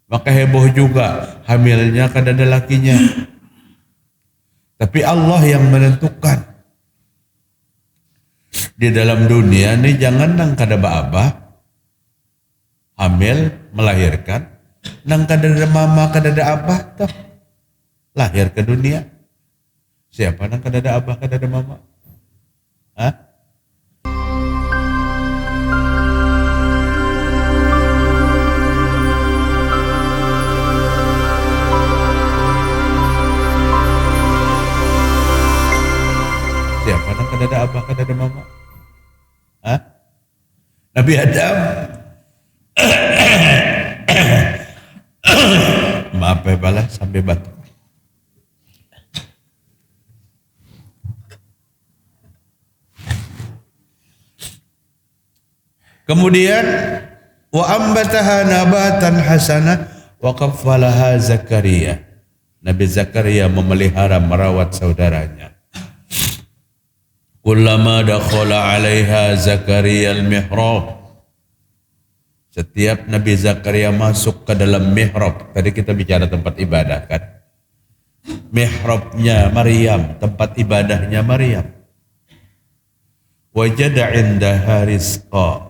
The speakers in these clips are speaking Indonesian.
Maka heboh juga hamilnya kadada lakinya. Tapi Allah yang menentukan. Di dalam dunia ini jangan nang kada abah hamil melahirkan, nang kadada mama kadada abah toh lahir ke dunia. Siapa nang kadada abah kadada mama? Hah? Siapa nang kadada abah kadada mama? Hah? Nabi Adam. Maaf ya balas sampai batuk. Kemudian wa ambataha nabatan hasanah wa kaffalaha Zakaria. Nabi Zakaria memelihara merawat saudaranya. Kullama dakhala 'alaiha Zakaria al-mihrab. Setiap Nabi Zakaria masuk ke dalam mihrab, tadi kita bicara tempat ibadah kan. Mihrabnya Maryam, tempat ibadahnya Maryam. Wajada 'indaha rizqa.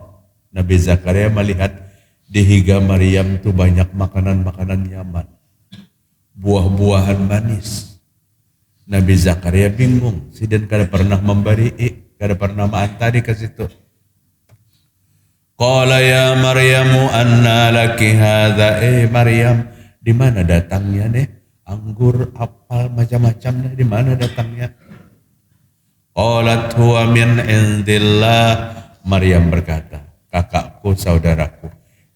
Nabi Zakaria melihat di higa Maryam itu banyak makanan-makanan nyaman. Buah-buahan manis. Nabi Zakaria bingung, sidin kada pernah memberi, kada pernah maantari ke situ. Qala ya Maryamu anna laki hadza. Maryam, di mana datangnya nih? Anggur, apel, macam-macam nih, di mana datangnya? Qalat huwa min indillah. Maryam berkata, kakakku, saudaraku,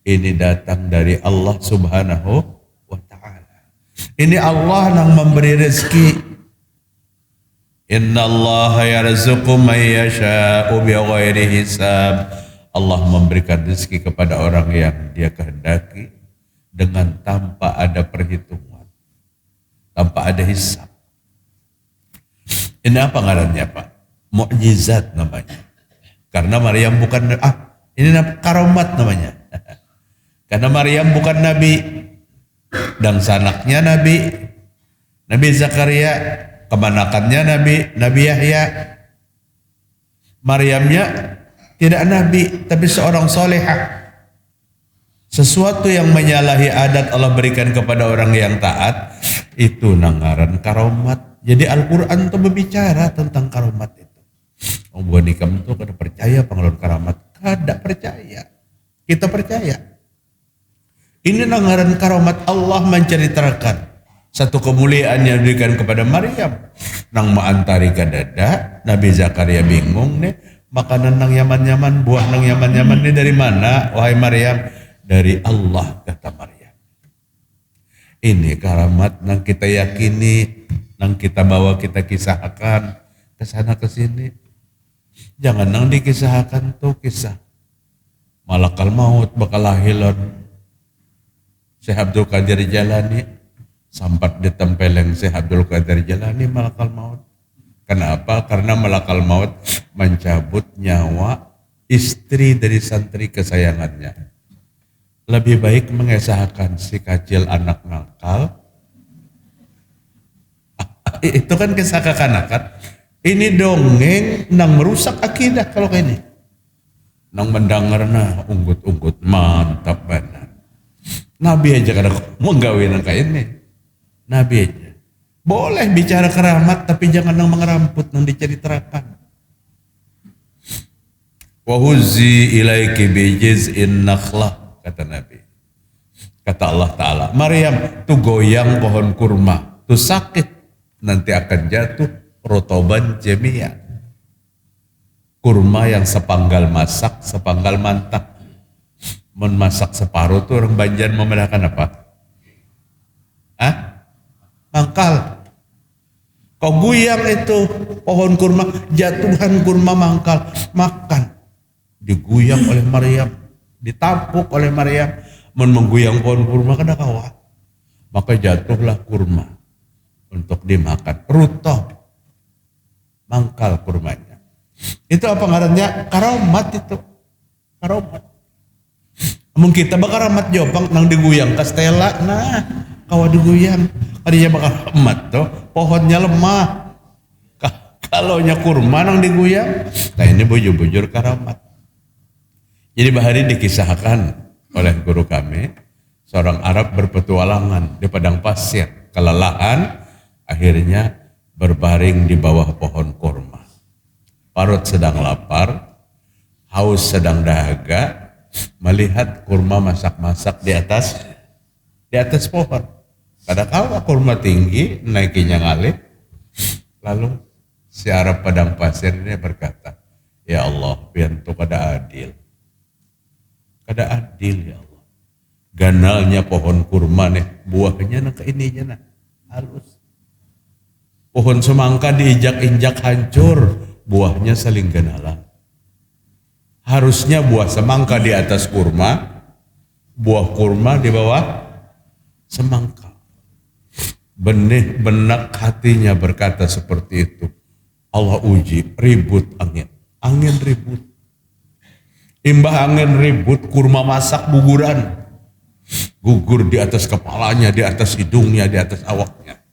ini datang dari Allah Subhanahu wa ta'ala. Ini Allah yang memberi rezeki. Inna Allah yarzuqu man yasha'u bighairi hisab. Allah memberikan rezeki kepada orang yang dia kehendaki dengan tanpa ada perhitungan, tanpa ada hisab. Ini apa ngarannya Pak? Mukjizat namanya. Karena Maryam bukan ini karomat namanya. Karena Maryam bukan nabi dan sanaknya nabi. Nabi Zakaria kemanakannya Nabi Yahya. Maryamnya tidak nabi tapi seorang solehah. Sesuatu yang menyalahi adat Allah berikan kepada orang yang taat, itu nangaran karomat. Jadi Al-Quran itu berbicara tentang karomat itu. Om Bonikam itu kada percaya pengeluar karamat, kada percaya. Kita percaya. Ini nangaran karomat. Allah menceritakan satu kemuliaan yang diberikan kepada Maryam. Nang maantari kadada, Nabi Zakaria bingung nih, makanan nang nyaman-nyaman, buah nang nyaman-nyaman ini dari mana? Wahai Maryam, dari Allah, kata Maryam. Ini karamat nang kita yakini, nang kita bawa, kita kisahkan ke sana ke sini. Jangan nang dikisahkan tuh kisah malakal maut bakal lahilon. Syekh Abdul Qadir Jalani sampai ditempeleng Syekh Abdul Qadir Jalani malakal maut. Kenapa? Karena malakal maut mencabut nyawa istri dari santri kesayangannya. Lebih baik mengesahkan si kecil anak nakal. Itu kan kisah kekanakan. Ini dongeng nang merusak akidah kalau kayak ini. Nang mendengarna unggut-unggut mantap benar. Nabi aja kada menggawe nang kayak ini. Nabi aja. Boleh bicara keramat tapi jangan nang mengeramput nang diceritakan. Wa huzzi ilaiki bi jiz'in nakhlah, kata Nabi. Kata Allah Ta'ala, Maryam tuh goyang pohon kurma, tuh sakit, nanti akan jatuh rotoban jemiah. Kurma yang sepanggal masak, sepanggal mantap. Memasak separuh tuh orang Banjar membedakan apa? Hah? Mangkal. Kau goyang itu pohon kurma, jatuhan kurma mangkal, makan. Diguyang oleh Maryam, ditampuk oleh Maryam, mengguyang pohon kurma kada kawa. Maka jatuhlah kurma untuk dimakan, rutoh, mangkal kurmanya. Itu apa ngarannya? Karomat itu, karomat. Amun kita bakal ramat jopang nang diguyang kastela, nah kawa diguyang, kadinya bakal ramat tuh, pohonnya lemah. Kalau nya kurma nang diguyang, nah ini bujur-bujur karamat. Jadi bahari dikisahkan oleh guru kami, seorang Arab berpetualangan di padang pasir, kelelahan, akhirnya berbaring di bawah pohon kurma. Parut sedang lapar, haus sedang dahaga, melihat kurma masak-masak di atas pohon. Kada kawa kurma tinggi, naikinya ngalih. Lalu si Arab padang pasir ini berkata, ya Allah, biar itu kada adil. Kada adil ya Allah. Ganalnya pohon kurma nih, buahnya nak ininya nah, halus. Pohon semangka diinjak-injak hancur, buahnya saling ganalan. Harusnya buah semangka di atas kurma, buah kurma di bawah semangka. Benih benak hatinya berkata seperti itu. Allah uji, ribut angin. Angin ribut. Imbah angin ribut, kurma masak guguran. Gugur di atas kepalanya, di atas hidungnya, di atas awaknya.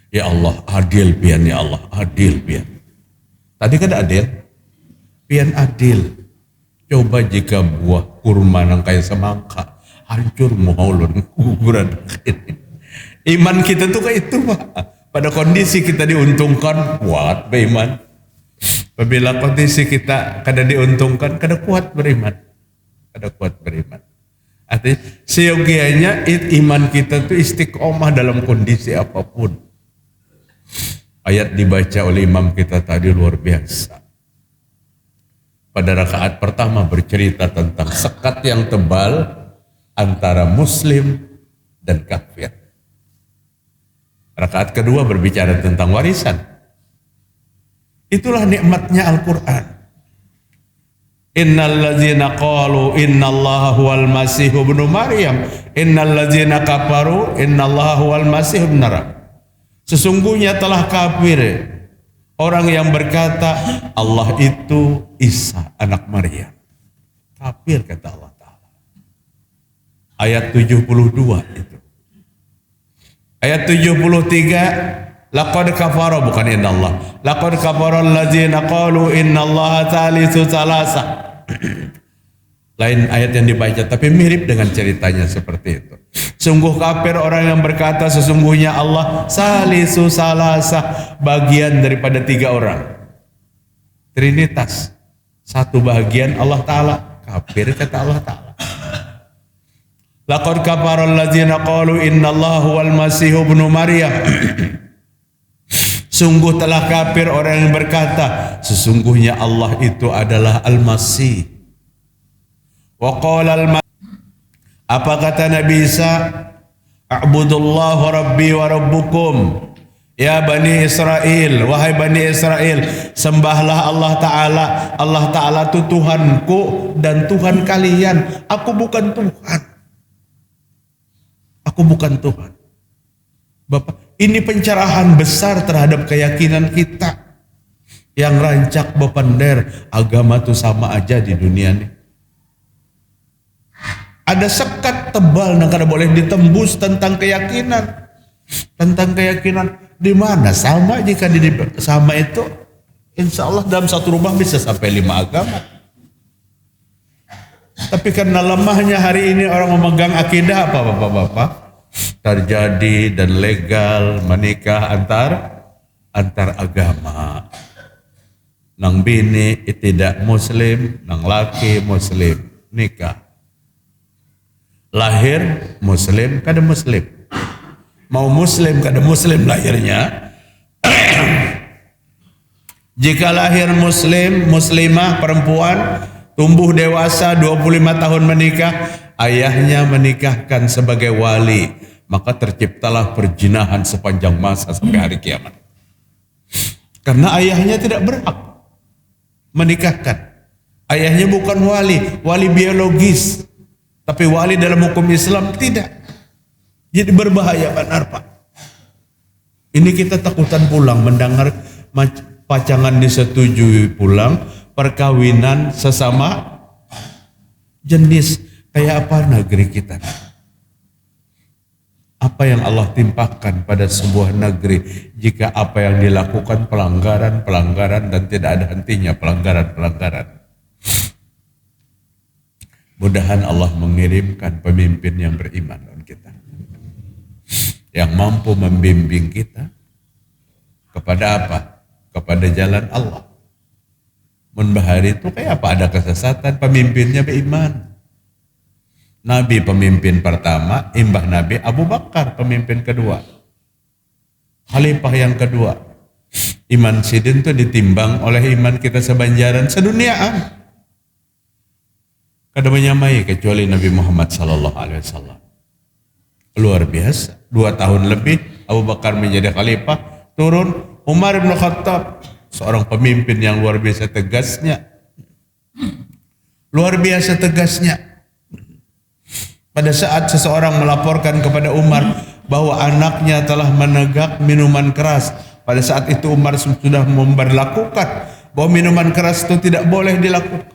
Ya Allah, adil pian ya Allah, adil pian. Tadi kan adil, pian adil. Coba jika buah kurma nang kayak semangka, hancur maulun, guguran. Iman kita tuh kayak itu Pak. Pada kondisi kita diuntungkan, kuat beriman. Apabila kondisi kita kada diuntungkan, kada kuat beriman. Kada kuat beriman. Artinya seyogianya iman kita tuh istiqomah dalam kondisi apapun. Ayat dibaca oleh imam kita tadi luar biasa. Pada rakaat pertama bercerita tentang sekat yang tebal antara muslim dan kafir. Rakaat kedua berbicara tentang warisan. Itulah nikmatnya Al-Quran. Innal ladzina qalu innallaha huwal masih ibnu Maryam, innal ladzina kafaru innallaha huwal masih ibnu Maryam. Sesungguhnya telah kafir orang yang berkata Allah itu Isa anak Maryam. Kafir kata Allah Ta'ala. Ayat 72 itu. Ayat 73, laqad kafara, bukan innallah. Laqad kafara alladzina qalu innallaha thalithu thalatha. Lain ayat yang dibaca tapi mirip dengan ceritanya seperti itu. Sungguh kafir orang yang berkata sesungguhnya Allah salisu salasa, bagian daripada 3 orang. Trinitas. Satu bagian Allah Ta'ala. Kafir kata Allah Ta'ala. Laqad kafara alladzina qalu innallaha huwal masih ibnu Maryam. Sungguh telah kafir orang yang berkata sesungguhnya Allah itu adalah Al-Masih. Wa qala apa kata Nabi Isa? A'budullah rabbi wa rabbukum. Ya Bani Israel, wahai Bani Israel, sembahlah Allah Ta'ala. Allah Ta'ala itu Tuhanku dan Tuhan kalian. Aku bukan Tuhan. Aku bukan Tuhan. Bapak, ini pencerahan besar terhadap keyakinan kita. Yang rancak bepender, agama itu sama aja di dunia ini. Ada sekat tebal yang kada boleh ditembus tentang keyakinan. Tentang keyakinan di mana sama jika sama itu insya Allah dalam satu rumah bisa sampai 5 agama. Tapi karena lemahnya hari ini orang memegang akidah apa bapak-bapak, terjadi dan legal menikah antar agama. Nang bini tidak muslim, nang laki muslim nikah. Lahir muslim kada muslim. Mau muslim kada muslim lahirnya. Jika lahir muslim, muslimah perempuan, tumbuh dewasa 25 tahun menikah, ayahnya menikahkan sebagai wali, maka terciptalah perjinahan sepanjang masa sampai hari kiamat. Karena ayahnya tidak berhak menikahkan. Ayahnya bukan wali biologis, tapi wali dalam hukum Islam tidak. Jadi berbahaya benar Pak. Ini kita takutan pulang mendengar pacangan disetujui pulang, perkawinan sesama jenis kayak apa negeri kita. Apa yang Allah timpakan pada sebuah negeri jika apa yang dilakukan pelanggaran dan tidak ada hentinya pelanggaran. Mudahan Allah mengirimkan pemimpin yang beriman dalam kita, yang mampu membimbing kita kepada apa? Kepada jalan Allah. Bahari itu kayak apa? Ada kesesatan, pemimpinnya beriman. Nabi pemimpin pertama, imbah Nabi Abu Bakar pemimpin kedua. Khalifah yang kedua. Iman sidin itu ditimbang oleh iman kita sebanjaran seduniaan. Kada menyamai kecuali Nabi Muhammad SAW. Luar biasa. 2 tahun lebih Abu Bakar menjadi khalifah, turun Umar bin Khattab, seorang pemimpin yang luar biasa tegasnya. Luar biasa tegasnya. Pada saat seseorang melaporkan kepada Umar bahwa anaknya telah menegak minuman keras, pada saat itu Umar sudah memberlakukan bahwa minuman keras itu tidak boleh dilakukan.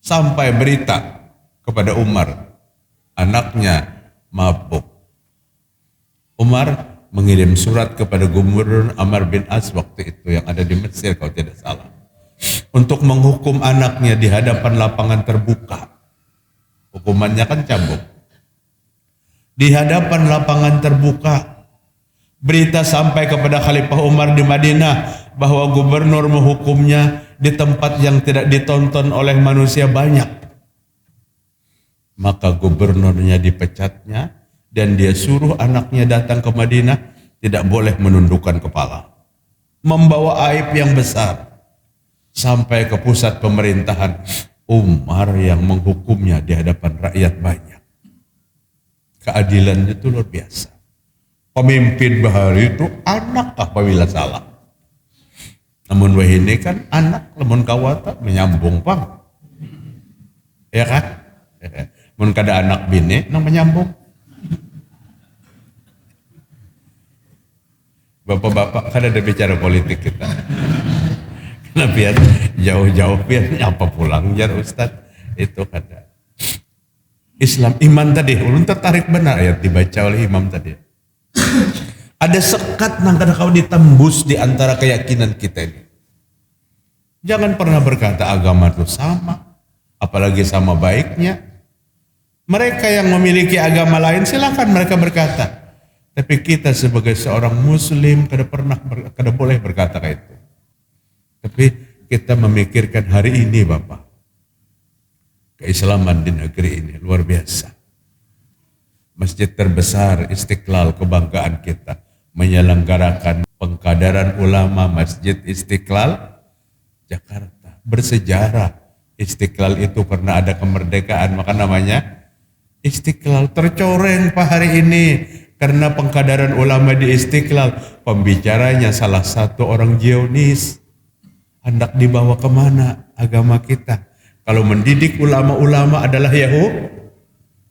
Sampai berita kepada Umar, anaknya mabuk. Umar mengirim surat kepada Gubernur Amr bin As waktu itu yang ada di Mesir kalau tidak salah, untuk menghukum anaknya di hadapan lapangan terbuka. Hukumannya kan cambuk. Di hadapan lapangan terbuka, berita sampai kepada Khalifah Umar di Madinah bahwa gubernur menghukumnya di tempat yang tidak ditonton oleh manusia banyak. Maka gubernurnya dipecatnya dan dia suruh anaknya datang ke Madinah, tidak boleh menundukkan kepala. Membawa aib yang besar sampai ke pusat pemerintahan. Umar yang menghukumnya di hadapan rakyat banyak. Keadilannya itu luar biasa. Pemimpin bahari itu anak apabila salah. Namun wahini kan anak, namun kawata menyambung pang. Ya kan? Mun kada anak bini nang menyambung. Bapak-bapak kada ada bicara politik kita. Nah, biar jauh-jauh biar apa pulang jar Ustaz itu kada. Islam iman tadi ulun tertarik benar ayat dibaca oleh imam tadi. Ada sekat nang kada kau ditembus di antara keyakinan kita ini. Jangan pernah berkata agama itu sama, apalagi sama baiknya. Mereka yang memiliki agama lain silakan mereka berkata. Tapi kita sebagai seorang muslim kada boleh berkata kayak itu. Tapi kita memikirkan hari ini Bapak, keislaman di negeri ini luar biasa. Masjid terbesar Istiqlal, kebanggaan kita, menyelenggarakan pengkaderan ulama Masjid Istiqlal Jakarta. Bersejarah, Istiqlal itu pernah ada kemerdekaan, maka namanya Istiqlal. Tercoreng Pak hari ini karena pengkaderan ulama di Istiqlal. Pembicaranya salah satu orang Zionis. Hendak dibawa kemana agama kita? Kalau mendidik ulama-ulama adalah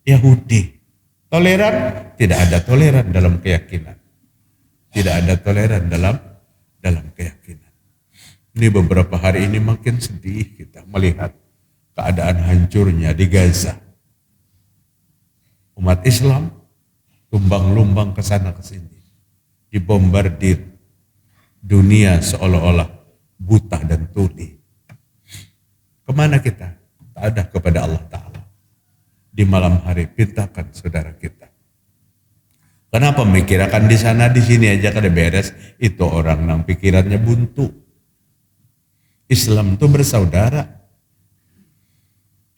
Yahudi. Toleran? Tidak ada toleran dalam keyakinan. Tidak ada toleran dalam keyakinan. Ini beberapa hari ini makin sedih kita melihat keadaan hancurnya di Gaza. Umat Islam tumbang-lumbang ke sana ke sini. Dibombardir. Dunia seolah-olah buta dan tuli. Kemana kita? Tak ada kepada Allah Ta'ala. Di malam hari pintakan saudara kita. Kenapa memikirkan di sana di sini aja kada beres? Itu orang yang pikirannya buntu. Islam itu bersaudara.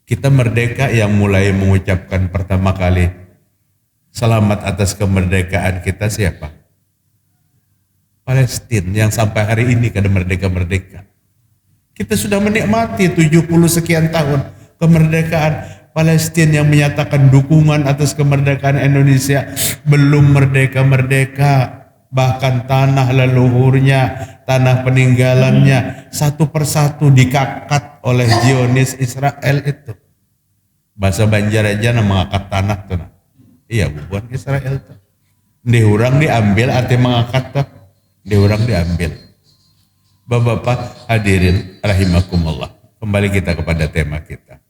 Kita merdeka yang mulai mengucapkan pertama kali selamat atas kemerdekaan kita siapa? Palestina yang sampai hari ini kada merdeka-merdeka. Kita sudah menikmati 70 sekian tahun kemerdekaan. Palestina yang menyatakan dukungan atas kemerdekaan Indonesia belum merdeka-merdeka. Bahkan tanah leluhurnya, tanah peninggalannya satu persatu dikakat oleh Zionis Israel itu. Bahasa Banjar aja mengangkat tanah tuh. Iya bukan Israel tuh. Di orang diambil arti mengangkat tuh. Di orang diambil. Bapak-bapak hadirin rahimakumullah. Kembali kita kepada tema kita.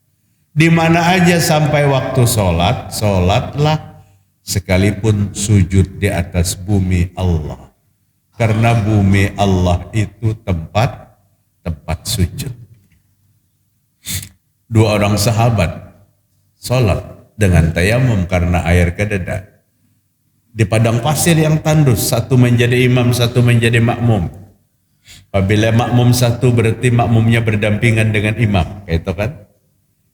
Di mana aja sampai waktu sholat, sholatlah sekalipun sujud di atas bumi Allah. Karena bumi Allah itu tempat sujud. Dua orang sahabat sholat dengan tayamum karena air kededa. Di padang pasir yang tandus, satu menjadi imam, satu menjadi makmum. Apabila makmum satu berarti makmumnya berdampingan dengan imam, kayak itu kan?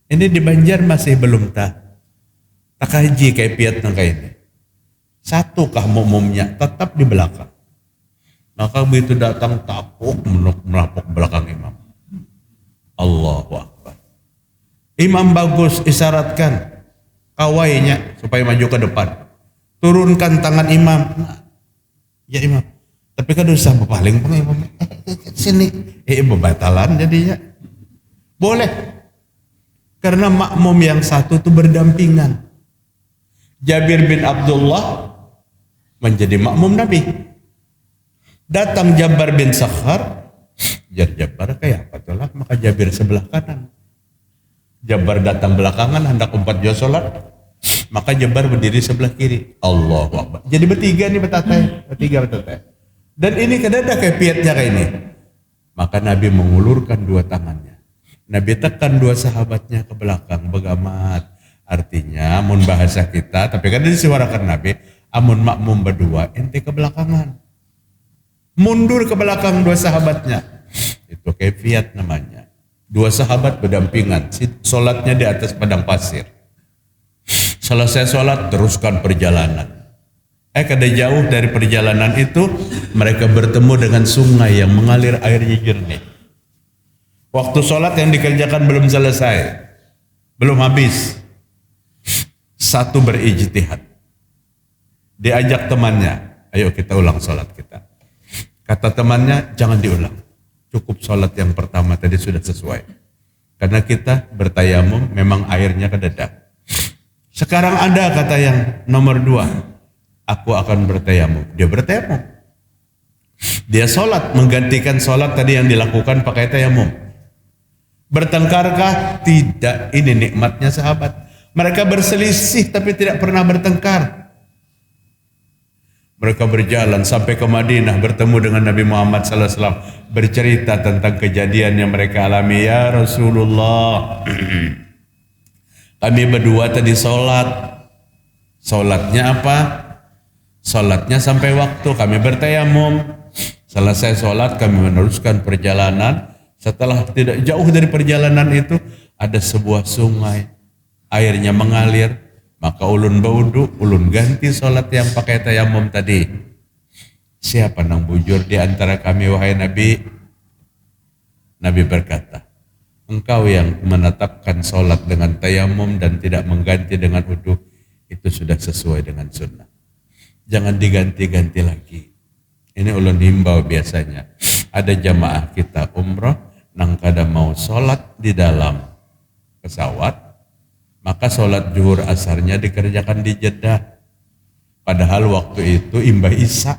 Ini di Banjar masih belum tak haji kayak piatnya kayak ini. Satukah makmumnya tetap di belakang. Maka begitu datang tapuk melapuk belakang imam. Allahu Akbar. Imam bagus isyaratkan kawainya supaya maju ke depan. Turunkan tangan imam. Ya imam. Tapi kan usah berpaling pun imam. Sini. Bebatalan jadinya. Boleh. Karena makmum yang satu itu berdampingan. Jabir bin Abdullah menjadi makmum Nabi. Datang Jabbar bin Sakhar. Jabbar kayak apa tuh lah. Maka Jabir sebelah kanan. Jabbar datang belakangan hendak umpat jauh sholat. Maka Jabbar berdiri sebelah kiri. Allahu Akbar. Jadi bertiga nih bertiga. Dan ini kadang-kadang kayak piatnya kayak ini. Maka Nabi mengulurkan dua tangannya. Nabi tekan dua sahabatnya ke belakang, begamat. Artinya, amun bahasa kita, tapi kan disuarakan Nabi, amun makmum berdua, ente ke belakangan. Mundur ke belakang dua sahabatnya. Itu kefiat namanya. Dua sahabat berdampingan, sholatnya di atas padang pasir. Selesai sholat, teruskan perjalanan. Kada jauh dari perjalanan itu, mereka bertemu dengan sungai yang mengalir airnya jernih. Waktu sholat yang dikerjakan belum selesai, belum habis. Satu berijtihad, diajak temannya, ayo kita ulang sholat kita. Kata temannya, jangan diulang, cukup sholat yang pertama tadi sudah sesuai. Karena kita bertayamum, memang airnya kededa. Sekarang ada kata yang nomor dua, aku akan bertayamum. Dia bertayamum. Dia sholat, menggantikan sholat tadi yang dilakukan pakai tayamum. Bertengkarkah? Tidak. Ini nikmatnya sahabat. Mereka berselisih tapi tidak pernah bertengkar. Mereka berjalan sampai ke Madinah bertemu dengan Nabi Muhammad SAW. Bercerita tentang kejadian yang mereka alami. Ya Rasulullah, kami berdua tadi sholat. Sholatnya apa? Sholatnya sampai waktu. Kami bertayamum. Selesai sholat kami meneruskan perjalanan. Setelah tidak jauh dari perjalanan itu ada sebuah sungai, airnya mengalir, maka ulun baudu, ulun ganti sholat yang pakai tayamum tadi. Siapa nang bujur di antara kami wahai Nabi? Nabi berkata, engkau yang menetapkan sholat dengan tayamum dan tidak mengganti dengan wudu, itu sudah sesuai dengan sunnah. Jangan diganti-ganti lagi. Ini ulun himbau biasanya. Ada jamaah kita umrah, nang kada mau sholat di dalam pesawat, maka sholat zuhur asarnya dikerjakan di Jeddah. Padahal waktu itu imbah Isa.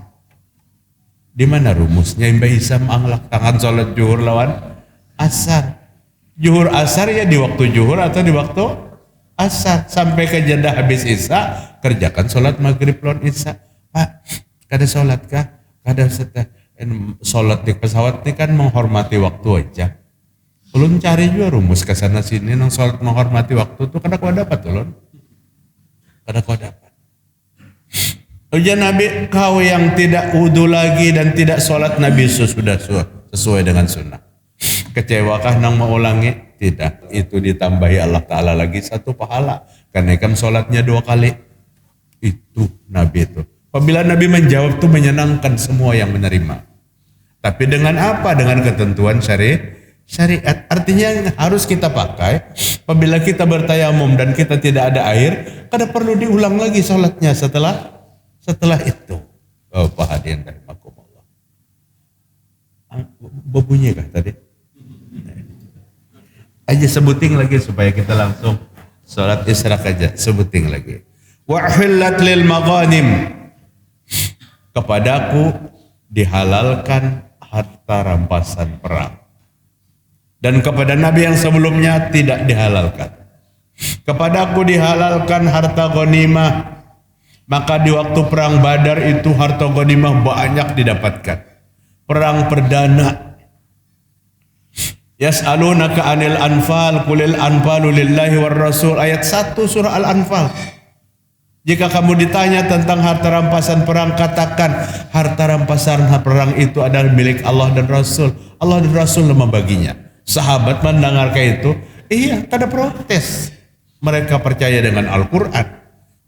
Di mana rumusnya imbah Isa mengangkat tangan sholat zuhur lawan asar? Zuhur asar ya di waktu zuhur atau di waktu asar. Sampai ke Jeddah habis Isa, kerjakan sholat maghrib lawan Isa. Pak, kada sholat kah? Kada setah. Sholat di pesawat ini kan menghormati waktu aja. Ulun cari juga rumus ke sana sini nang sholat menghormati waktu tuh kada kau dapat ulun. Kada kau dapat. Ujian Nabi, kau yang tidak wudu lagi dan tidak sholat Nabi sudah sesuai dengan sunnah. Kecewakah nang mau ulangi? Tidak. Itu ditambahi Allah Ta'ala lagi satu pahala. Karena kan sholatnya 2 kali. Itu Nabi itu. Apabila Nabi menjawab itu menyenangkan semua yang menerima. Tapi dengan apa? Dengan ketentuan syariat. Artinya yang harus kita pakai. Apabila kita bertayamum dan kita tidak ada air, kada perlu diulang lagi sholatnya setelah itu. Oh, Pak Hadian rahimakumullah. Berbunyi kah tadi? Aja sebuting lagi supaya kita langsung sholat isyraq aja. Sebuting lagi. Wa uhillat lil maghanim. Kepadaku dihalalkan harta rampasan perang. Dan kepada Nabi yang sebelumnya tidak dihalalkan. Kepadaku dihalalkan harta ghanimah. Maka di waktu perang Badar itu harta ghanimah banyak didapatkan. Perang perdana. Yas'alunaka 'anil anfal qulil anfalu lillahi war rasul, ayat 1 surah Al-Anfal. Jika kamu ditanya tentang harta rampasan perang, katakan harta rampasan perang itu adalah milik Allah dan Rasul. Allah dan Rasul membaginya. Sahabat mendengarkan itu, iya, kada protes. Mereka percaya dengan Al-Quran.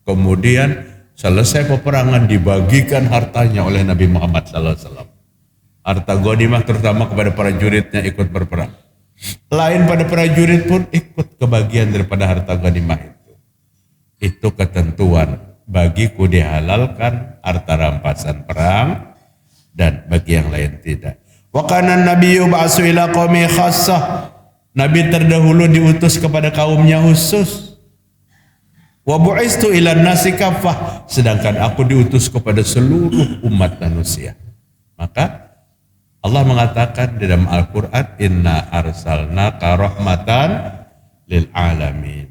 Kemudian selesai peperangan dibagikan hartanya oleh Nabi Muhammad SAW. Harta ghanimah terutama kepada para prajuritnya ikut berperang. Lain pada prajurit pun ikut kebagian daripada harta ghanimah itu. Itu ketentuan, bagiku dihalalkan harta rampasan perang dan bagi yang lain tidak. Wa kana nabiyyu ba'su ila qaumi khassah. Nabi terdahulu diutus kepada kaumnya khusus. Wa bu'istu ila nasi kaffah, sedangkan aku diutus kepada seluruh umat manusia. Maka Allah mengatakan di dalam Al-Quran, inna arsalnaka rahmatan lil alamin.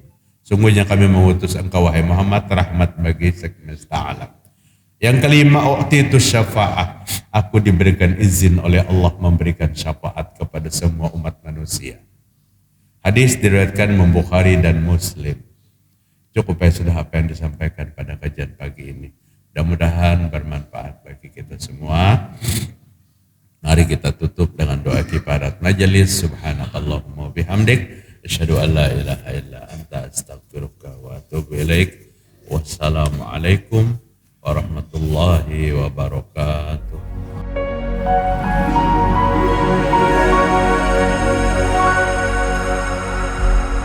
Sungguhnya kami mengutus engkau wahai Muhammad rahmat bagi semesta alam. Yang kelima, u'titu syafa'ah. Aku diberikan izin oleh Allah memberikan syafaat kepada semua umat manusia. Hadis diriwayatkan Imam Bukhari dan Muslim. Cukup ya sudah apa yang disampaikan pada kajian pagi ini. Mudah-mudahan bermanfaat bagi kita semua. Mari kita tutup dengan doa kifarat majelis. Subhanakallahumma bihamdik. Asyhadu an la ilaha illa anta astaghfiruka wa atubu ilaik. Wassalamualaikum warahmatullahi wabarakatuh.